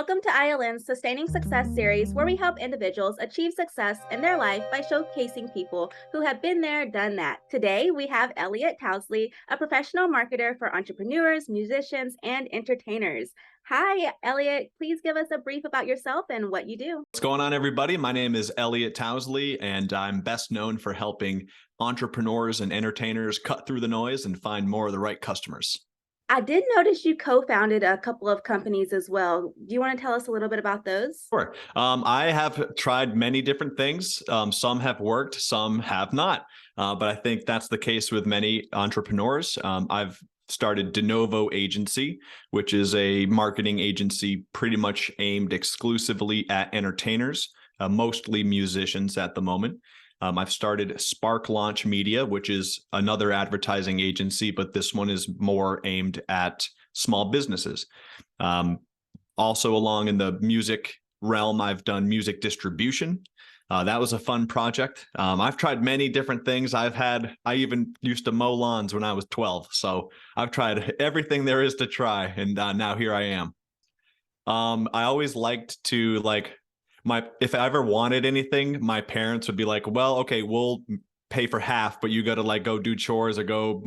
Welcome to ILN's Sustaining Success series, where we help individuals achieve success in their life by showcasing people who have been there, done that. Today, we have Elliot Tousley, a professional marketer for entrepreneurs, musicians, and entertainers. Hi, Elliot. Please give us a brief about yourself and what you do. What's going on, everybody? My name is Elliot Tousley, and I'm best known for helping entrepreneurs and entertainers cut through the noise and find more of the right customers. I did notice you co founded a couple of companies as well. Do you want to tell us a little bit about those? Sure. I have tried many different things. Some have worked, some have not. But I think that's the case with many entrepreneurs. I've started De Novo Agency, which is a marketing agency pretty much aimed exclusively at entertainers, mostly musicians at the moment. I've started Spark Launch Media, which is another advertising agency, but this one is more aimed at small businesses. Also along in the music realm, I've done music distribution. That was a fun project. I've tried many different things. I even used to mow lawns when I was 12. So I've tried everything there is to try. And now here I am. I always liked to if I ever wanted anything, my parents would be like, well, okay, we'll pay for half, but you got to go do chores or go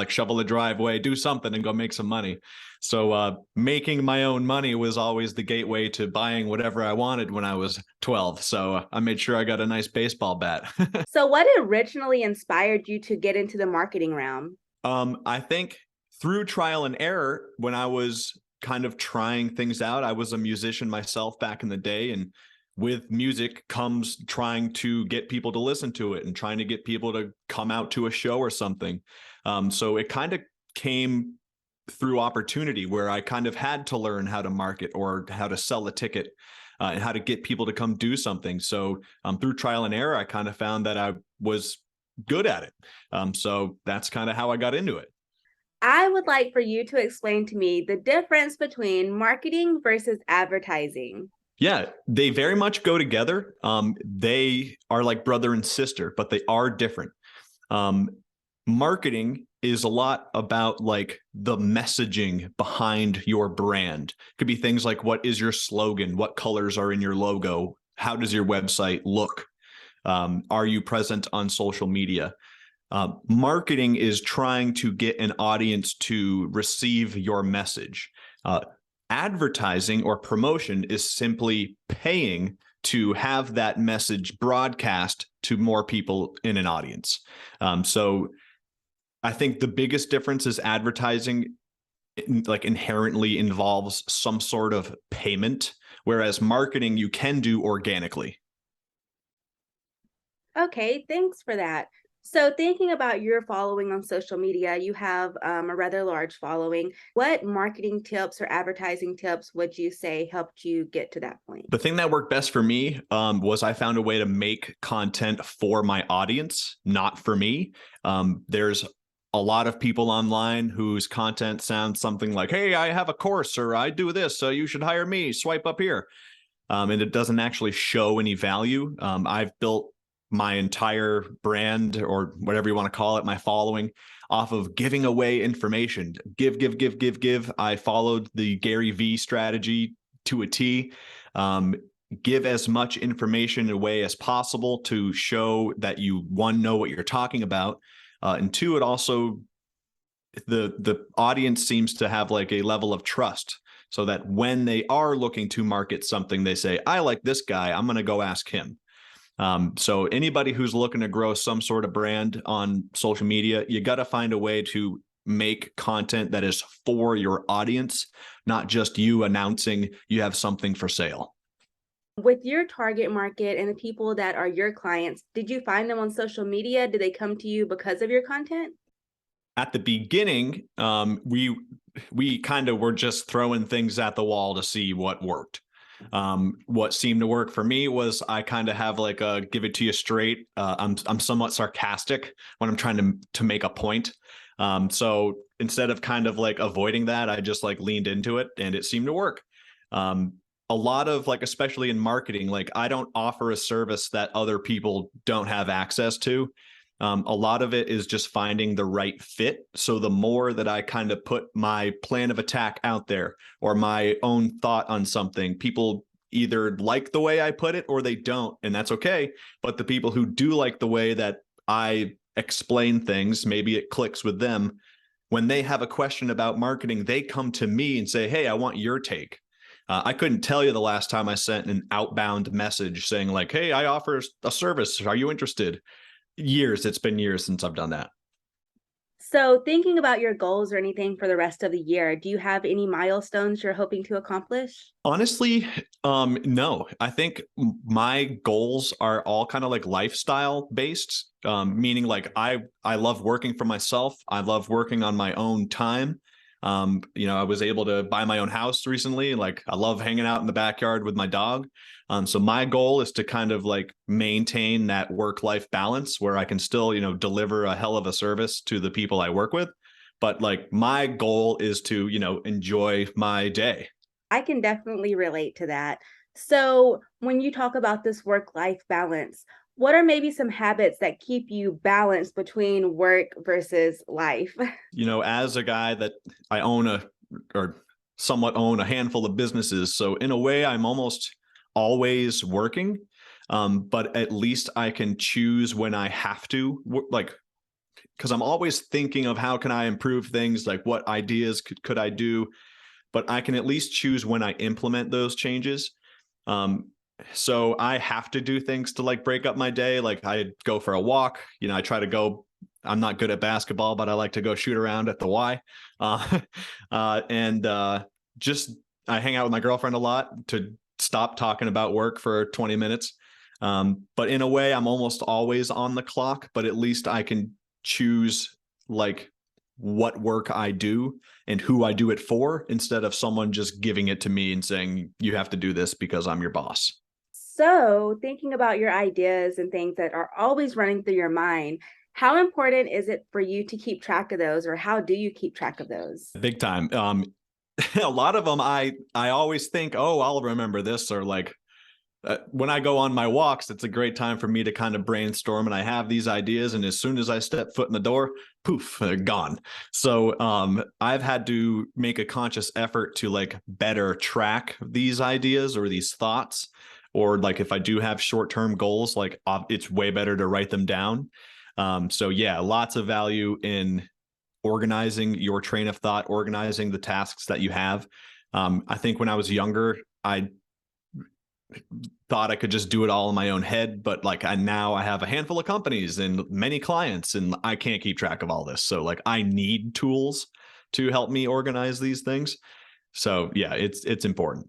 shovel the driveway, do something and go make some money. So making my own money was always the gateway to buying whatever I wanted when I was 12. So I made sure I got a nice baseball bat. So, what originally inspired you to get into the marketing realm? I think through trial and error, when I was kind of trying things out, I was a musician myself back in the day, and with music comes trying to get people to listen to it and trying to get people to come out to a show or something. So it kind of came through opportunity where I kind of had to learn how to market or how to sell a ticket and how to get people to come do something. So through trial and error, I kind of found that I was good at it. So that's kind of how I got into it. I would like for you to explain to me the difference between marketing versus advertising. Yeah, they very much go together. They are like brother and sister, but they are different. Marketing is a lot about the messaging behind your brand. It could be things like, what is your slogan? What colors are in your logo? How does your website look? Are you present on social media? Marketing is trying to get an audience to receive your message. Advertising or promotion is simply paying to have that message broadcast to more people in an audience. So I think the biggest difference is advertising inherently involves some sort of payment, whereas marketing you can do organically. Okay, thanks for that. So, thinking about your following on social media, you have a rather large following. What marketing tips or advertising tips would you say helped you get to that point? The thing that worked best for me was I found a way to make content for my audience, not for me. There's a lot of people online whose content sounds something like, hey, I have a course or I do this, so you should hire me, swipe up here. And it doesn't actually show any value. I've built my entire brand, or whatever you want to call it, my following, off of giving away information. Give, give, give, give, give. I followed the Gary V strategy to a T. Give as much information away as possible to show that you, one, know what you're talking about, and two, it also, the audience seems to have a level of trust, so that when they are looking to market something, they say, I like this guy, I'm going to go ask him. So anybody who's looking to grow some sort of brand on social media, you got to find a way to make content that is for your audience, not just you announcing you have something for sale. With your target market and the people that are your clients, did you find them on social media? Did they come to you because of your content? At the beginning, we kind of were just throwing things at the wall to see what worked. What seemed to work for me was I kind of have a give it to you straight. I'm somewhat sarcastic when I'm trying to make a point. So instead of kind of avoiding that, I just leaned into it and it seemed to work. A lot of especially in marketing, I don't offer a service that other people don't have access to. A lot of it is just finding the right fit. So the more that I kind of put my plan of attack out there or my own thought on something, people either like the way I put it or they don't, and that's okay. But the people who do like the way that I explain things, maybe it clicks with them. When they have a question about marketing, they come to me and say, hey, I want your take. I couldn't tell you the last time I sent an outbound message saying like, hey, I offer a service. Are you interested? Years. It's been years since I've done that. So, thinking about your goals or anything for the rest of the year, do you have any milestones you're hoping to accomplish? Honestly, no. I think my goals are all kind of like lifestyle based, meaning like I love working for myself. I love working on my own time. I was able to buy my own house recently. Like I love hanging out in the backyard with my dog. So my goal is to kind of like maintain that work-life balance where I can still, deliver a hell of a service to the people I work with. But like my goal is to, enjoy my day. I can definitely relate to that. So, when you talk about this work life balance, what are maybe some habits that keep you balanced between work versus life? As a guy that I own or somewhat own a handful of businesses. So in a way, I'm almost always working. But at least I can choose when I have to like, because I'm always thinking of how can I improve things, like what ideas could I do, but I can at least choose when I implement those changes. Um, so I have to do things to like break up my day. Like I go for a walk, I try to go. I'm not good at basketball, but I like to go shoot around at the Y. Uh, and just I hang out with my girlfriend a lot to stop talking about work for 20 minutes. But in a way, I'm almost always on the clock, but at least I can choose like what work I do and who I do it for instead of someone just giving it to me and saying, you have to do this because I'm your boss. So, thinking about your ideas and things that are always running through your mind, how important is it for you to keep track of those, or how do you keep track of those? Big time. A lot of them I always think, oh, I'll remember this, or like when I go on my walks, it's a great time for me to kind of brainstorm and I have these ideas. And as soon as I step foot in the door, poof, they're gone. So I've had to make a conscious effort to like better track these ideas or these thoughts. Or like if I do have short-term goals, like it's way better to write them down. So yeah, lots of value in organizing your train of thought, organizing the tasks that you have. I think when I was younger, I thought I could just do it all in my own head, but like now I have a handful of companies and many clients and I can't keep track of all this. So like I need tools to help me organize these things. So yeah, it's important.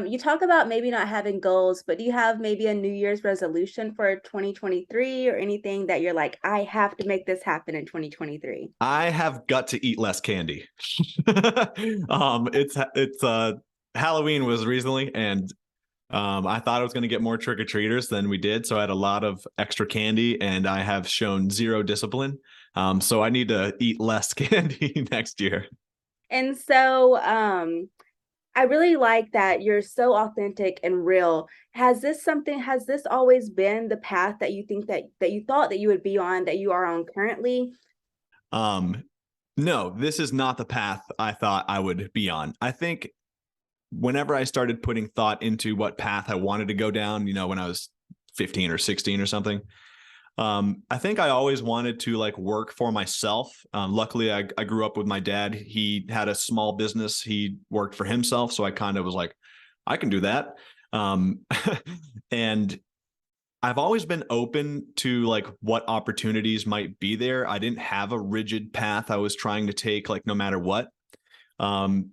You talk about maybe not having goals, but do you have maybe a New Year's resolution for 2023 or anything that you're like, I have to make this happen in 2023? I have got to eat less candy. It's Halloween was recently and I thought I was going to get more trick-or-treaters than we did. So I had a lot of extra candy and I have shown zero discipline. So I need to eat less candy next year. And so, I really like that you're so authentic and real. Has this always been the path that you think that you thought that you would be on, that you are on currently? Um, no, this is not the path I thought I would be on. I think whenever I started putting thought into what path I wanted to go down, when I was 15 or 16 or something, I think I always wanted to like work for myself. Luckily, I grew up with my dad. He had a small business. He worked for himself. So I kind of was like, I can do that. Um, and I've always been open to like what opportunities might be there. I didn't have a rigid path I was trying to take, like no matter what. Um,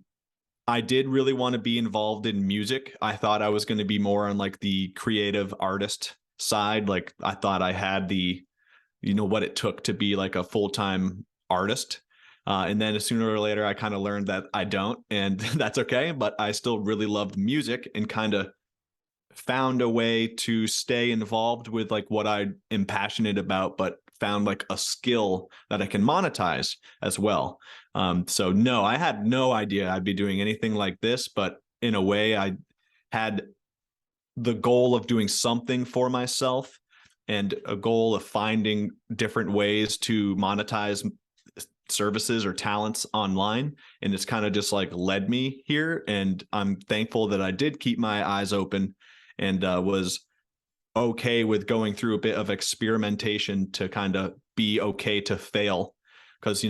I did really want to be involved in music. I thought I was going to be more on like the creative artist side. Like I thought I had what it took to be like a full-time artist. And then sooner or later, I kind of learned that I don't, and that's okay. But I still really loved music and kind of found a way to stay involved with like what I am passionate about, but found like a skill that I can monetize as well. So no, I had no idea I'd be doing anything like this, but in a way I had the goal of doing something for myself. and a goal of finding different ways to monetize services or talents online. And it's kind of just like led me here. And I'm thankful that I did keep my eyes open and was okay with going through a bit of experimentation to kind of be okay to fail. Because,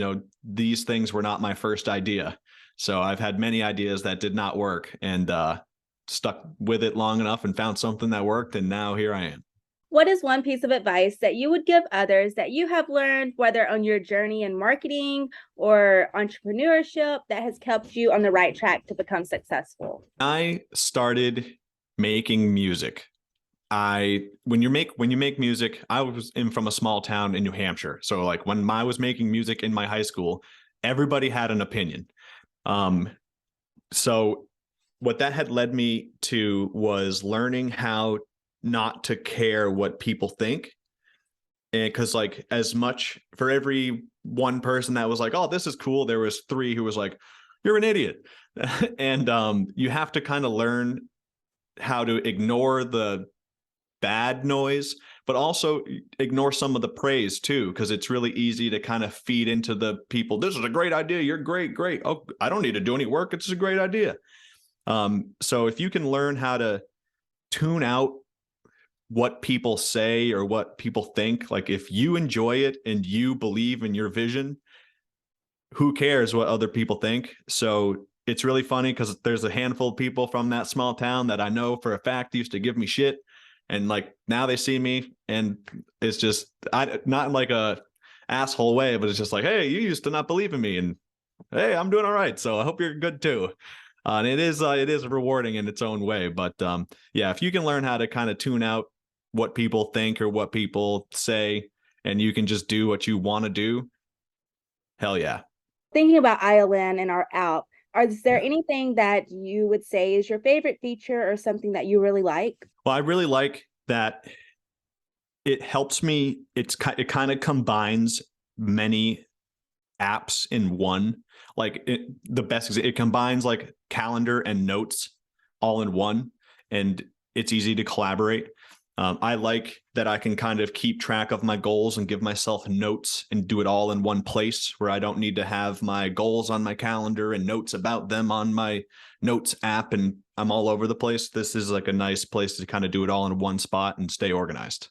these things were not my first idea. So I've had many ideas that did not work, and stuck with it long enough and found something that worked. And now here I am. What is one piece of advice that you would give others that you have learned, whether on your journey in marketing or entrepreneurship, that has kept you on the right track to become successful? I started making music. When you make music, I was from a small town in New Hampshire. So like when I was making music in my high school, everybody had an opinion. So what that had led me to was learning how not to care what people think. And because like as much for every one person that was like, oh, this is cool, there was three who was like, you're an idiot. And you have to kind of learn how to ignore the bad noise, but also ignore some of the praise too, because it's really easy to kind of feed into the people. This is a great idea. You're great. Oh, I don't need to do any work. It's a great idea. So if you can learn how to tune out what people say or what people think, like if you enjoy it and you believe in your vision, who cares what other people think? So it's really funny because there's a handful of people from that small town that I know for a fact used to give me shit. And like now they see me and it's just not in like a asshole way, but it's just like, hey, you used to not believe in me, and hey, I'm doing all right. So I hope you're good too. And it is rewarding in its own way. But yeah, if you can learn how to kind of tune out what people think or what people say, and you can just do what you want to do, hell yeah. Thinking about ILN and our app, is there Yeah. anything that you would say is your favorite feature or something that you really like? Well, I really like that it helps me. It kind of combines many apps in one. Like it combines like calendar and notes all in one, and it's easy to collaborate. I like that I can kind of keep track of my goals and give myself notes and do it all in one place where I don't need to have my goals on my calendar and notes about them on my notes app and I'm all over the place. This is like a nice place to kind of do it all in one spot and stay organized.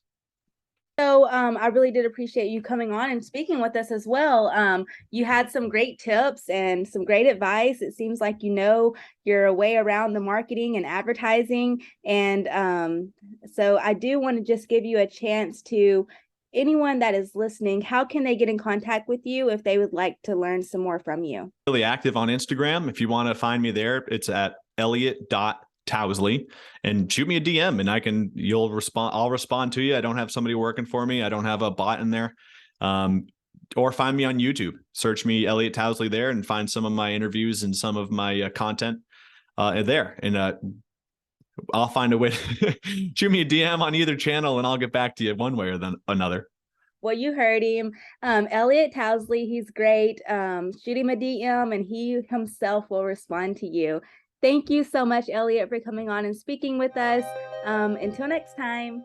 So I really did appreciate you coming on and speaking with us as well. You had some great tips and some great advice. It seems like you know your way around the marketing and advertising. And so I do want to just give you a chance to anyone that is listening, how can they get in contact with you if they would like to learn some more from you? Really active on Instagram. If you want to find me there, it's at Elliot.Tousley, and shoot me a DM and you'll respond. I'll respond to you. I don't have somebody working for me. I don't have a bot in there. Or find me on YouTube, search me Elliot Tousley there and find some of my interviews and some of my content there. And I'll find a way to shoot me a DM on either channel and I'll get back to you one way or another. Well, you heard him. Elliot Tousley, he's great. Shoot him a DM and he himself will respond to you. Thank you so much, Elliot, for coming on and speaking with us. Until next time.